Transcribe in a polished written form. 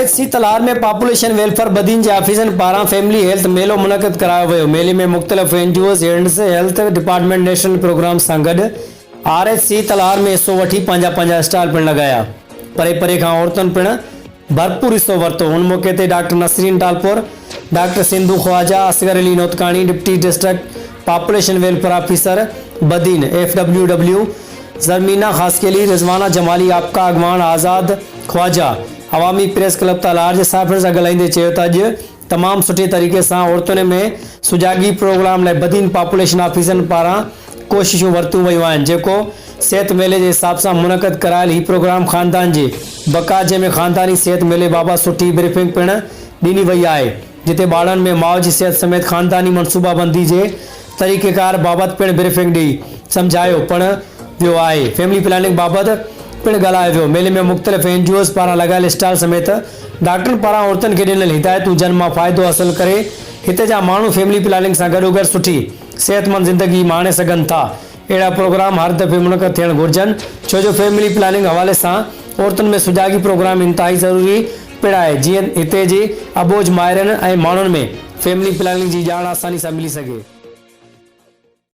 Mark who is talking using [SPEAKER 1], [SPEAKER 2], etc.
[SPEAKER 1] RHC तलार में population welfare Badin जे ऑफिसरनि पारां family health मेलो मुनक़िद करायो वियो। मेले में मुख़्तलिफ़ NGOs and health department national programme सां गॾु RHC तलार में हिस्सो वठी पंहिंजा स्टॉल पिणु लॻाया। परे परे खां औरतुनि पिणु भरपूर हिस्सो वरितो। हुन मौक़े ते doctor Nasreen Talpur, doctor Sindhu Khwaja, Asghar Ali Notkani, deputy district population welfare officer Badin FWW, Zarmina Khaskheli, Rizwana Jamali, आपका अगवान आज़ाद ख्वाजा, अवामी प्रेस क्लब तलार जे साफ़ियुनि सां ॻाल्हाईंदे चयो त अॼु तमामु सुठे तरीक़े सां औरतुनि में सुजागी प्रोग्राम लाइ बदीन पॉपुलेशन ऑफिसरनि पारां कोशिशूं वरितियूं वियूं आहिनि, जेको सिहत मेले जे हिसाब सां मुनक़िद करायल हीउ प्रोग्राम ख़ानदान जे बका, जंहिंमें ख़ानदानी सिहत मेले बाबति सुठी ब्रीफिंग पिणु ॾिनी वई आहे, जिते ॿारनि में माउ जी सिहत समेत ख़ानदानी मनसूबाबंदी जे तरीक़ेकार बाबति पिणु ब्रीफिंग ॾेई सम्झायो पिणु वियो आहे। फैमिली प्लानिंग बाबति पिणु ॻाल्हायो वियो। मेले में मुख़्तलिफ़ NGOs पारां लॻायल स्टॉल समेत डॉक्टरनि पारां औरतुनि खे ॾिनल हिदायतूं जन मां फ़ाइदो हासिल करे हिते जा माण्हू फैमिली प्लानिंग सां गॾोगॾु सुठी सिहतमंद ज़िंदगी माणे सघनि था। अहिड़ा प्रोग्राम हर दफ़े मुनक़िद थियणु घुरिजनि, छो जो फैमिली प्लानिंग हवाले सां औरतुनि में सुजागी प्रोग्राम इंतिहाई ज़रूरी पिणु आहे, जीअं हिते जी अबोज माहिरनि ऐं माण्हुनि में फैमिली प्लानिंग जी ॼाण आसानी सां मिली सघे।